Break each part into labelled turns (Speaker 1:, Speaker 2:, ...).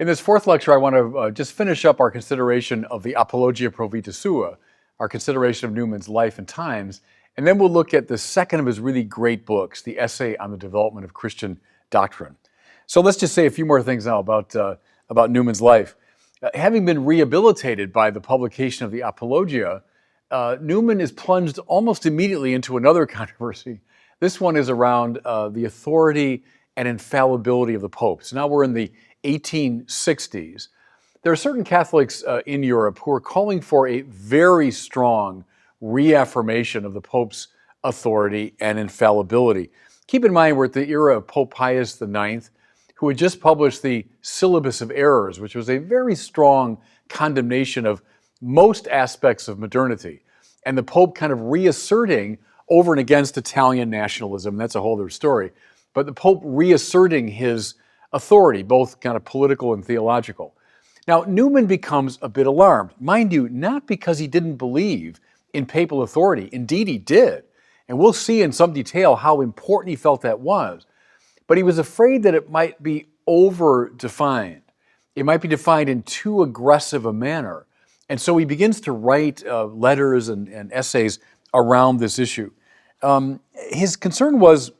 Speaker 1: In this fourth lecture, I want to just finish up our consideration of the Apologia Pro Vita Sua, our consideration of Newman's life and times, and then we'll look at the second of his really great books, the Essay on the Development of Christian Doctrine. So let's just say a few more things now about Newman's life. Having been rehabilitated by the publication of the Apologia, Newman is plunged almost immediately into another controversy. This one is around the authority and infallibility of the Pope. So now we're in the 1860s. There are certain Catholics in Europe who are calling for a very strong reaffirmation of the Pope's authority and infallibility. Keep in mind, we're at the era of Pope Pius IX, who had just published the Syllabus of Errors, which was a very strong condemnation of most aspects of modernity. And the Pope kind of reasserting over and against Italian nationalism. That's a whole other story. But the Pope reasserting his authority, both kind of political and theological. Now, Newman becomes a bit alarmed. Mind you, not because he didn't believe in papal authority. Indeed, he did. And we'll see in some detail how important he felt that was. But he was afraid that it might be over-defined. It might be defined in too aggressive a manner. And so he begins to write letters and essays around this issue. His concern was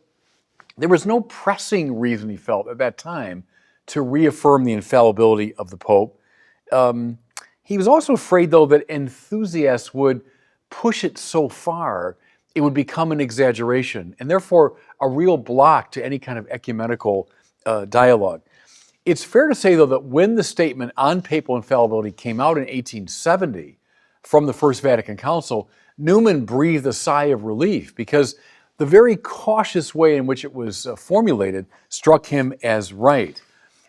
Speaker 1: there was no pressing reason, he felt, at that time to reaffirm the infallibility of the Pope. He was also afraid, though, that enthusiasts would push it so far it would become an exaggeration, and therefore a real block to any kind of ecumenical dialogue. It's fair to say, though, that when the statement on papal infallibility came out in 1870 from the First Vatican Council, Newman breathed a sigh of relief because the very cautious way in which it was formulated struck him as right.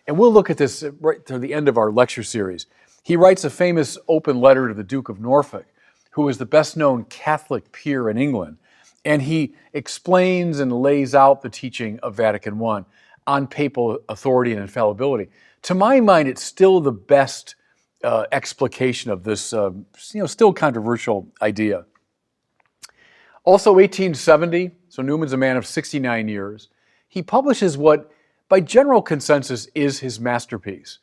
Speaker 1: And we'll look at this right to the end of our lecture series. He writes a famous open letter to the Duke of Norfolk, who was the best-known Catholic peer in England, and he explains and lays out the teaching of Vatican I on papal authority and infallibility. To my mind, it's still the best explication of this still controversial idea. Also, 1870, so Newman's a man of 69 years, he publishes what, by general consensus, is his masterpiece,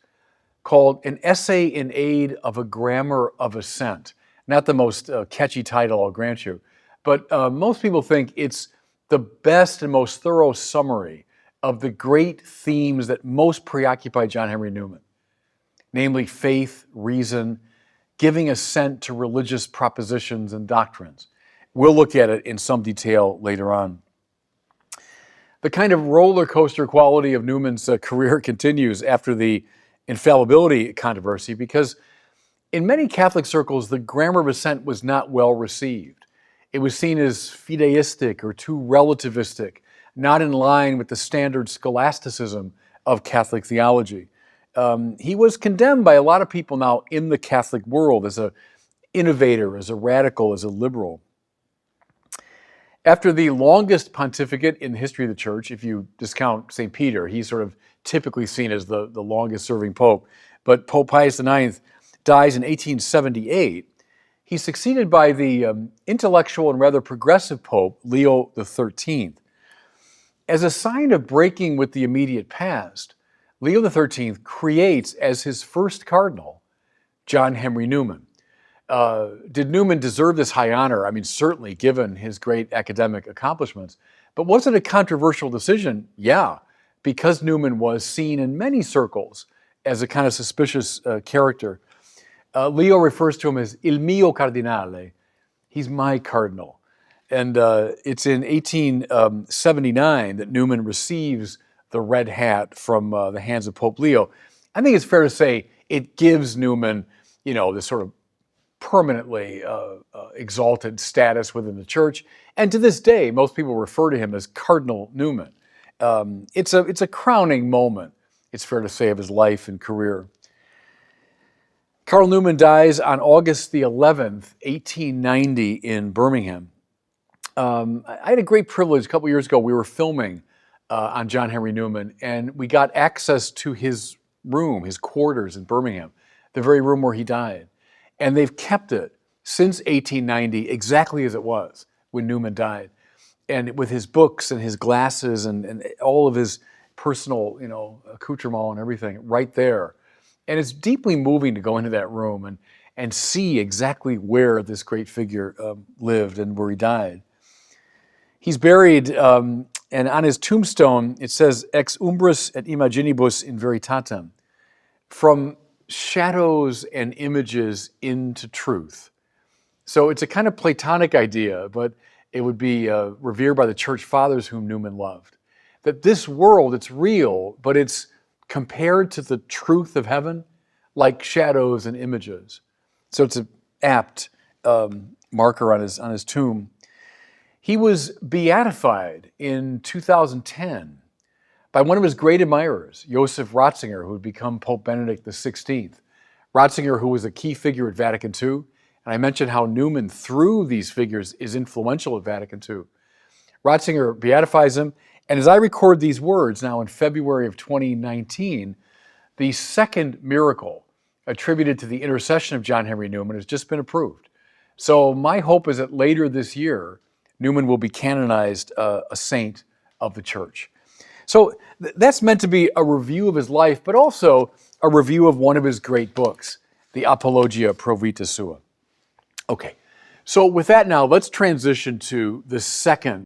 Speaker 1: called An Essay in Aid of a Grammar of Assent. Not the most catchy title, I'll grant you, but most people think it's the best and most thorough summary of the great themes that most preoccupy John Henry Newman, namely faith, reason, giving assent to religious propositions and doctrines. We'll look at it in some detail later on. The kind of roller coaster quality of Newman's career continues after the infallibility controversy because in many Catholic circles, the grammar of assent was not well received. It was seen as fideistic or too relativistic, not in line with the standard scholasticism of Catholic theology. He was condemned by a lot of people now in the Catholic world as an innovator, as a radical, as a liberal. After the longest pontificate in the history of the church, if you discount St. Peter, he's sort of typically seen as the longest serving pope, but Pope Pius IX dies in 1878. He's succeeded by the intellectual and rather progressive Pope, Leo XIII. As a sign of breaking with the immediate past, Leo XIII creates as his first cardinal, John Henry Newman. Did Newman deserve this high honor? I mean, certainly, given his great academic accomplishments. But was it a controversial decision? Yeah, because Newman was seen in many circles as a kind of suspicious character. Leo refers to him as il mio cardinale. He's my cardinal. And it's in 1879 that Newman receives the red hat from the hands of Pope Leo. I think it's fair to say it gives Newman, this sort of permanently exalted status within the church. And to this day, most people refer to him as Cardinal Newman. It's a crowning moment, it's fair to say, of his life and career. Cardinal Newman dies on August the 11th, 1890 in Birmingham. I had a great privilege a couple years ago. We were filming on John Henry Newman, and we got access to his room, his quarters in Birmingham, the very room where he died. And they've kept it since 1890 exactly as it was when Newman died. And with his books and his glasses and all of his personal, accoutrement and everything right there. And it's deeply moving to go into that room and see exactly where this great figure lived and where he died. He's buried, and on his tombstone, it says, Ex umbris et imaginibus in veritatem, from shadows and images into truth. So it's a kind of Platonic idea, but it would be revered by the church fathers whom Newman loved. That this world, it's real, but it's compared to the truth of heaven like shadows and images. So it's an apt marker on his tomb. He was beatified in 2010 by one of his great admirers, Joseph Ratzinger, who would become Pope Benedict XVI. Ratzinger, who was a key figure at Vatican II, and I mentioned how Newman, through these figures, is influential at Vatican II. Ratzinger beatifies him, and as I record these words now in February of 2019, the second miracle attributed to the intercession of John Henry Newman has just been approved. So my hope is that later this year, Newman will be canonized a saint of the church. So that's meant to be a review of his life, but also a review of one of his great books, the Apologia Pro Vita Sua. Okay, so with that now, let's transition to the second